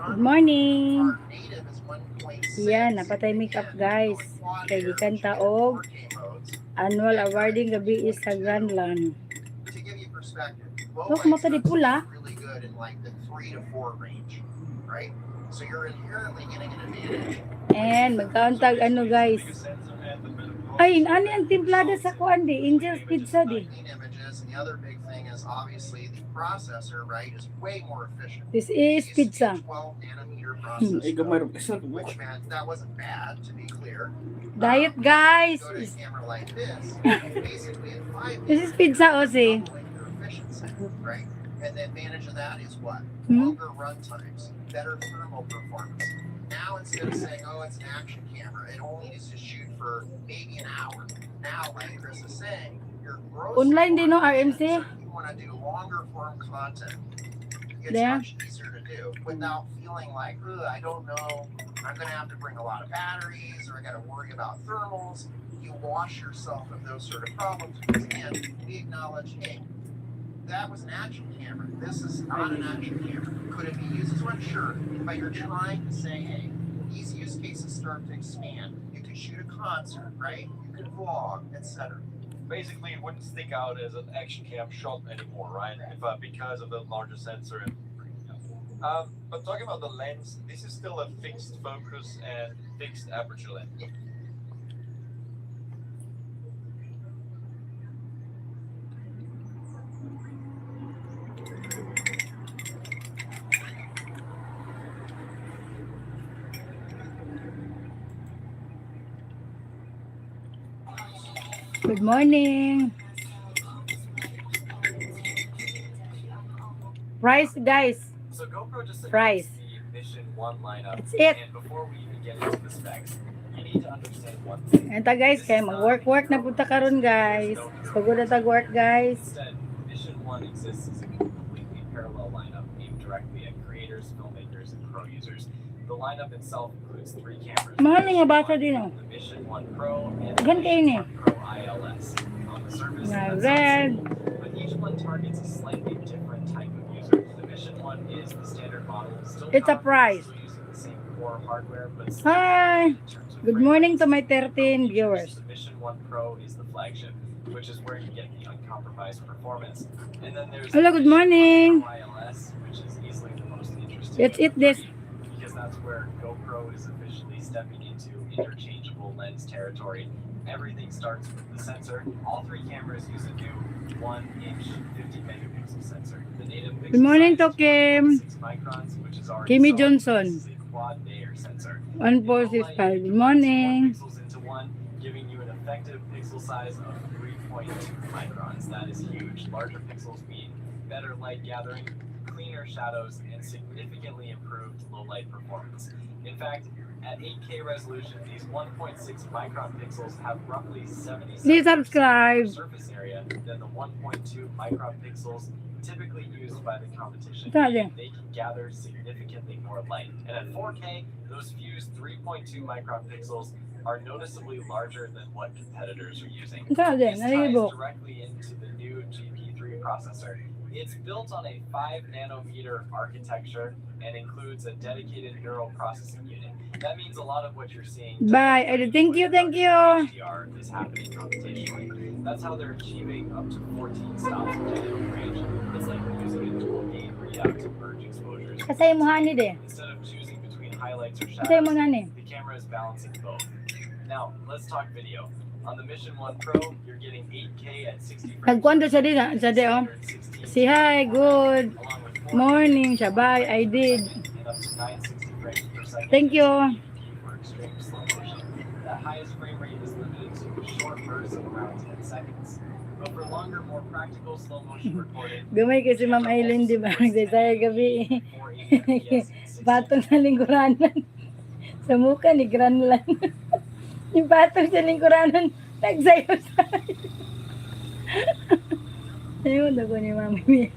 Good morning. Yan, napatay makeup guys. Kay gikan taog annual awarding gabi is sa Grandland. Look, mata di pula. And magkauntag ano guys. Ay, ano yung timplada sa kuan di? Angel's Pizza di. This is pizza. Diet guys. This is pizza Ozzy. And the advantage of that is what? Longer run times, better thermal performance. Now instead of saying, oh, it's an action camera, it only needs to shoot for maybe an hour. Now, like Chris is saying, your gross online din no RMC. You want to do longer form content. It's much easier to do without feeling like, I don't know, I'm going to have to bring a lot of batteries or I got to worry about thermals. You wash yourself of those sort of problems because again, we acknowledge, hey, that was an action camera. This is not an action camera. Could it be used as one? Sure. But you're trying to say, hey, these use cases start to expand. You could shoot a concert, right? You could vlog, etc. Basically, it wouldn't stick out as an action cam shot anymore, right? If, because of the larger sensor. But talking about the lens, this is still a fixed focus and fixed aperture lens. Good morning. Price guys. So GoPro just price. The Mission 1 lineup. That's it. And before we even get into the specs, you need to understand one thing. Ito guys, kaya mag-work na punta karon guys. Pagod na tag-work guys. Instead, Mission 1 exists as a completely parallel lineup aimed directly at creators, filmmakers, and pro users. The lineup itself includes 3 cameras. Mahal nga bata din oh. The Mission 1 Pro and the Gan kayo ni. Mission 1 Pro ILS. On the surface, Red. but each one targets a slightly different type of user. The Mission 1 is the standard model. Still it's a price. Using the same core hardware, but hi. Good morning to my 13 viewers. The Mission 1 Pro is the flagship, which is where you get the uncompromised performance. And then there's hello, good morning. ILS, which is easily the most interesting. Let's eat this. Because that's where GoPro is officially stepping into interchangeable lens territory. Everything starts with the sensor. All 3 cameras use a new 1-inch 50 megapixel sensor. The native pixel good morning to size Kim. is 1.6 microns, which is already Kimmy solid. Johnson. This is a quad layer sensor. 1465. Good morning. Pixels into one, giving you an effective pixel size of 3.2 microns. That is huge. Larger pixels mean better light gathering, cleaner shadows, and significantly improved low light performance. In fact, at 8K resolution, these 1.6 micron pixels have roughly 70% please subscribe. Surface area than the 1.2 micron pixels typically used by the competition. They can gather significantly more light. And at 4K, those fused 3.2 micron pixels are noticeably larger than what competitors are using. This ties directly into the new GP3 processor. It's built on a 5 nanometer architecture and includes a dedicated neural processing unit. That means a lot of what you're seeing. Bye. Thank you. HDR is happening computationally. That's how they're achieving up to 14 stops of dynamic range. It's like using a dual gain readout to merge exposures. Kasay mo hani de. Instead of choosing between highlights or Kasay mo shadows, nani. the camera is balancing both. Now, let's talk video. On the Mission 1 Pro, you're getting 8K at 60 frames. Nagkwento siya din sa de oh. Say hi, good morning. Shabay, I did. Thank you. The highest frame rate is limited to short bursts of around 10 seconds. But for longer, more practical slow motion recording, gamay kasi Ma'am Aileen, di ba? Nagsasaya gabi. Patong sa lingkuranan. Sa mukha ni Granlan. Yung patong sa lingkuranan, nagsayo-sayo. Ayun, ako ni Mami Mia.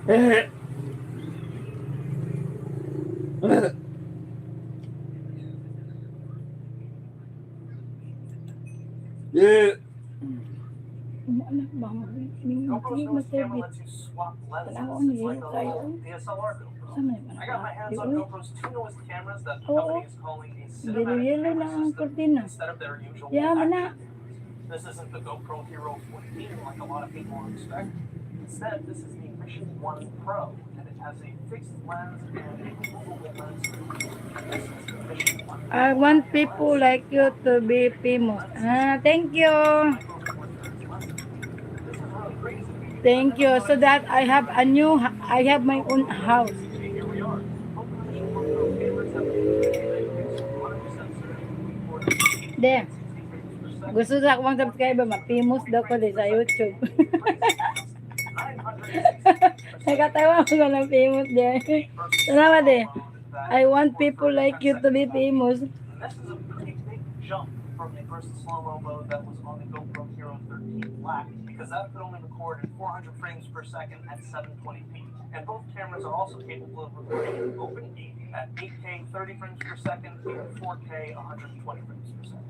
Anak bang GoPro's hindi newest camera matibit. lets you swap lenses. Wala ko It's niyo like a kayo. little DSLR GoPro. Sa man I got my hands on GoPro's two newest cameras that the Oo. company is calling a cinematic Yellow camera lang ang system kortina. instead of their usual Yeah, action mana. cameras. This isn't the GoPro Hero 14 like a lot of people expect. Instead, this is the Mission 1 Pro, and it has a fixed lens and a movable lens. This is the Mission 1 I want people like you to be famous. Thank you. Thank you. So that I have my own house. There. Gusto sa akong subscriber, ma-famous daw ko sa YouTube. Nakatawa ko ng famous there. Salamat eh. I want people like you to be famous. This is a pretty big jump from the first slow-mo mode that was on the GoPro Hero 13 Black, because that could only record at 400 frames per second at 720p. And both cameras are also capable of recording in OpenGate at 8K 30 frames per second and 4K 120 frames per second.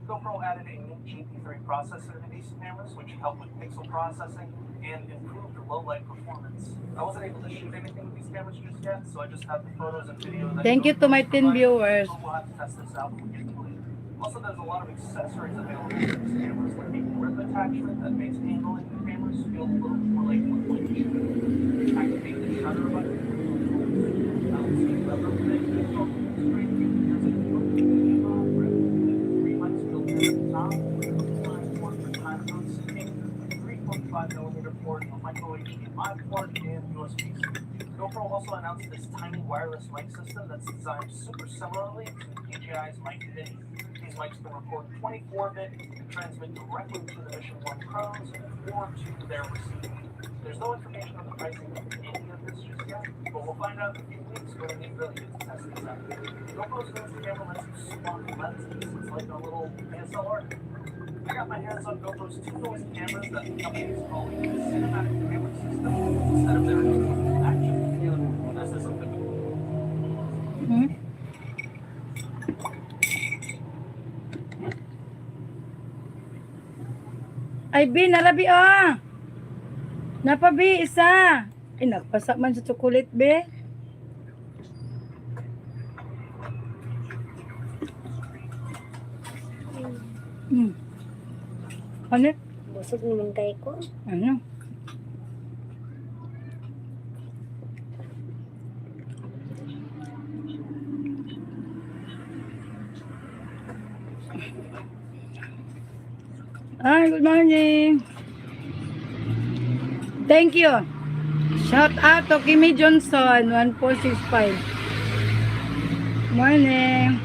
GoPro added a new GP3 processor to these cameras, which helped with pixel processing and improved low-light performance. I wasn't able to shoot anything with these cameras just yet, so I just have the photos and videos. Thank you to my 10 viewers. We'll have to test this out when we get to later. Also, there's a lot of accessories available for these cameras, like a grip attachment that makes handling the cameras feel a little more like one shooter. Activate the shutter button. Balance the lever with a focus screen. There's a grip. 3 mics built in at the top. One for time code syncing. 3.5mm port, a micro HDMI port, and USB-C. GoPro also announced this tiny wireless mic system that's designed super similarly to DJI's Mic Mini. These mics can record 24-bit and transmit directly to the Mission 1 Pros or to their receiver. There's no information on the pricing of any of this just yet, but we'll find out in a few weeks when we really get to test this out. GoPro's newest camera lets you swap lenses. It's like a little DSLR. I got my hands on GoPro's two newest cameras that the company is calling a cinematic camera system instead of their usual action. This is something. Ay, B, narabi Napabi, isa. Ay, nagpasak man sa chocolate, B. Ano? Busog naman kayo ko. Ano? Hi, good morning. Thank you. Shout out to Kimi Johnson, 1465. Morning.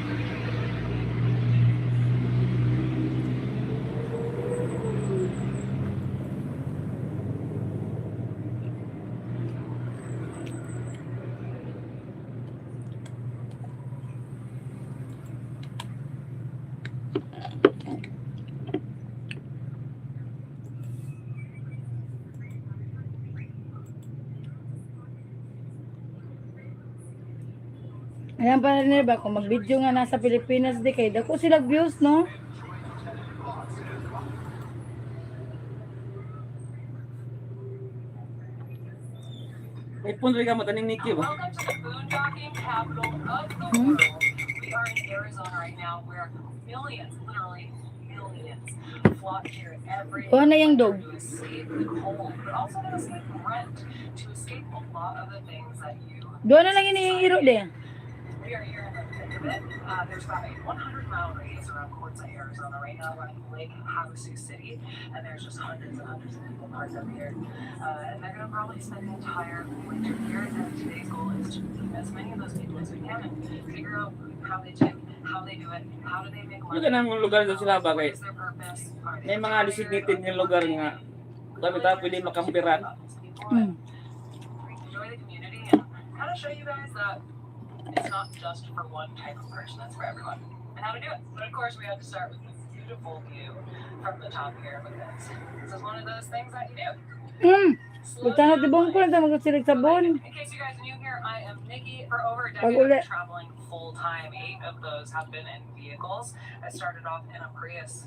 Ayan pa rin ba, kung mag-video nga nasa Pilipinas di kay dako sila views, no? May punto ka mo taning Nikki ba? Welcome to the boondocking capital of the world. We are in Arizona right now where millions, literally millions, flock here every Kuha na yung dog. to escape the cold, but also to escape rent, to escape a lot of the things that you... Doon na lang iniiro de. We are here in the thick of it. There's about a 100-mile radius around Quartzsite, Arizona right now, running Lake Havasu City, and there's just hundreds and hundreds of people parked up here. And they're going to probably spend the entire winter here, and today's goal is to meet as many of those people as we can and figure out how they check, how they do it, how do they make money, Yung ganang lugar doon sila ba what kay is their purpose, are they may mga designated ng lugar nga kami ta pwede makampiran. enjoy the community and kind of show you guys that it's not just for one type of person, it's for everyone, and how to do it. But of course, we have to start with this beautiful view from the top here because this is one of those things that you do. Punta na tibong ko na magsirig sabon. In case you guys are new here, I am Nikki. For over a Pag decade, uli. I've been traveling full time. 8 of those have been in vehicles. I started off in a Prius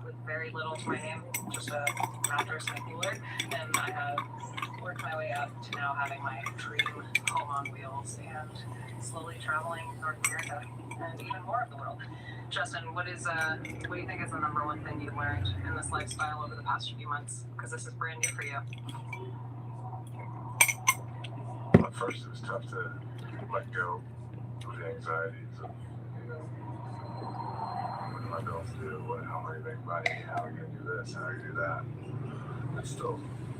with very little to my name, just a mattress and a cooler, and I have worked my way up to now having my dream home on wheels and slowly traveling North America and even more of the world. Justin, what do you think is the number one thing you've learned in this lifestyle over the past few months? Because this is brand new for you. At first, it was tough to let go of the anxieties of what do my bills do, how am I going to make money, how am I going to do this, how am I going to do that. It's still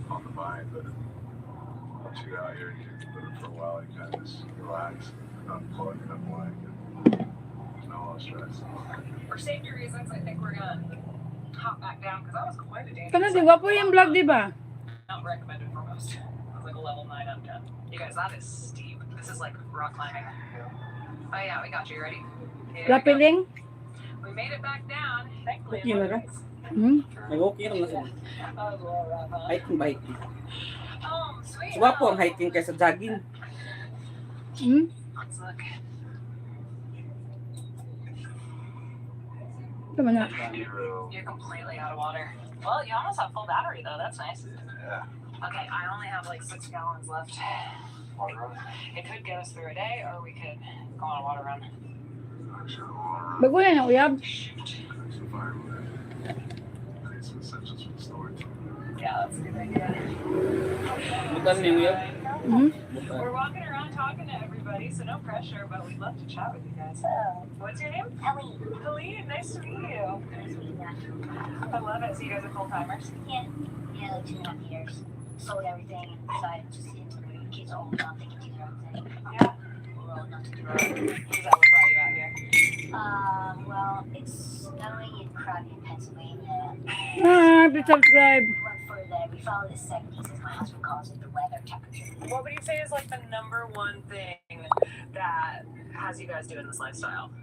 on the mind, but once you get out here and you live it for a while, you kind of just relax, unplug, and unwind, and no stress. For safety reasons, I think we're gonna hop back down because that was quite a dangerous. Kana di wapo yung vlog, di ba? Not recommended for most. It was like a level 9 out of 10. You guys, that is steep. This is like rock climbing. Oh yeah, we got you. Ready? Here we go. Lapiling? We made it back down. Thankfully. Okay na ka? Nag-okay lang na sila. That was a little rough, huh? Hiking ba hiking? Sweet. Swapo ang hiking kaysa jogging. Let's look. Tama na. You're completely out of water. Well, you almost have full battery though. That's nice. Yeah. Okay, I only have like 6 gallons left. It could get us through a day, or we could go on a water run. Bago na yung uyab. Yeah, that's a good idea. Bukan niyo yun. We're walking around talking to everybody, so no pressure, but we'd love to chat with you guys. What's your name? Helene. Helene, nice to meet you. I love it. So you guys are full timers? Yeah, like 2.5 years. Sold everything and decided to see until the kids are old enough they can do their own thing. Yeah. We're old enough to do Is our own thing. that what brought you out here? Well, it's snowing in Crabby, Pennsylvania. Please subscribe. We went further. We followed the 70s, as my husband calls it, the weather temperature. What would you say is like the number one thing that has you guys doing this lifestyle?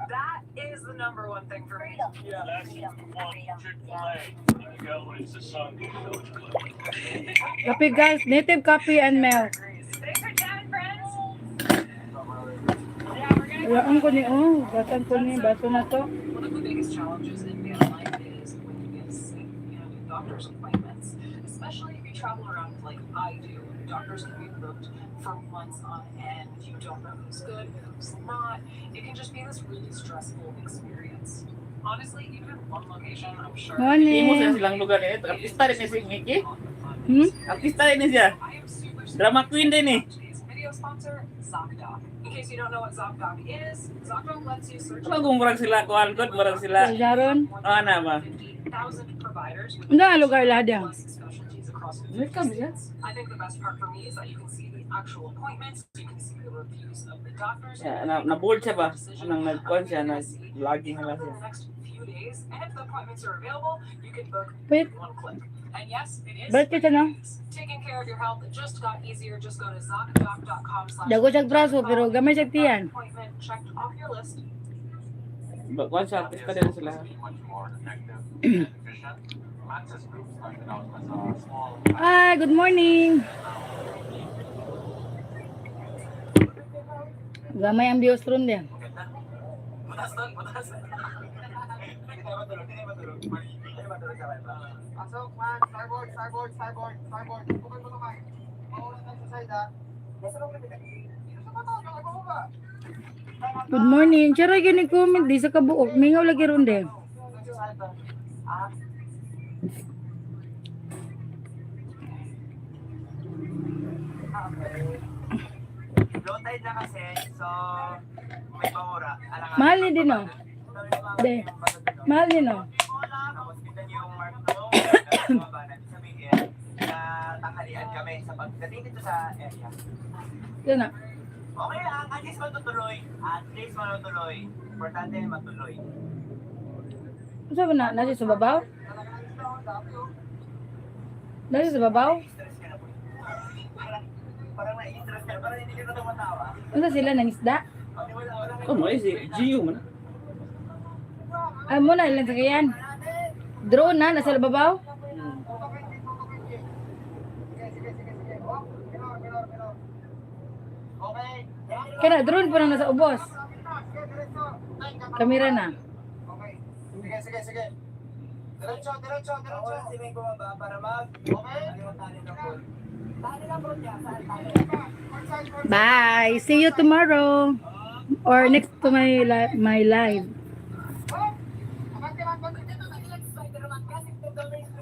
That is the number one thing for me. Freedom. Yeah. Freedom. Yeah. Kape guys, native coffee and milk. Thanks for chatting, friends. Yeah, we're gonna Wala ko ni, batan ko ni, baso na to. One of the biggest challenges in daily life is when you get sick, doctor's appointments, especially if you travel around like I do. Doctors can be booked for months on end. You don't know who's good, who's not. It can just be this really stressful experience. Honestly, even in one location, I'm sure. Imo sa Morning. silang lugar eh. Artista rin si Mickey. Hmm? Artista rin siya. I am super Drama queen din eh. Today's video sponsor, ZocDoc. In case you don't know what ZocDoc is, ZocDoc lets you search Ano kung murag sila kuhan ko, murag sila. Jaron. Ana ba? 50,000 providers with Ang lugar lahat yan. plus specialties across May kami siya. I think the best part for me is that you can see the actual appointments, you can see the reviews of the doctors. Yeah, na-board siya ba? Anong nagkuhan siya, nag-vlogging na For siya. the next few days, and if the appointments are available, you can book Wait. in one click. And yes, it is. Balik kita na. Taking care of your health just got easier. Just go to ZocDoc.com/. Dago siyang braso, pero gamay siya tiyan. Appointment checked off your list. Kuhan siya, artista din sila. Hi, good morning. Gamay ang views ron din. Pasok, man. Starboard. Bukod mo naman. Mauna tayo sa side, ha? Nasa loob na kita. Dito sa mata, nakababa. Good morning. Chara gini comment di sa kabuok. Mingaw lagi ron din. Low tide na kasi, so may pamura. Mahal ni din oh. De. Mahal ni no. Tapos kita niyo yung mark to, sabihin na tanghalian kami sa pagdating dito sa area. Yan na. Okay lang, at least matutuloy. Importante matuloy. Ano ba na? Nasi sa babaw? Nasi sa babaw? Stress ka na po. Parang na-stress ka, parang hindi ka na tumatawa. Ano sila nang isda? Oh, mo si Gio man. Ay mo na ilang sakayan. Drone na nasa babaw? Okay. Kaya drone po na nasa ubos. Kamera na. Okay. Sige, sige, sige. Diretso, diretso, diretso. Si May bumaba para mag... Okay. Bye. See you tomorrow or next to my live.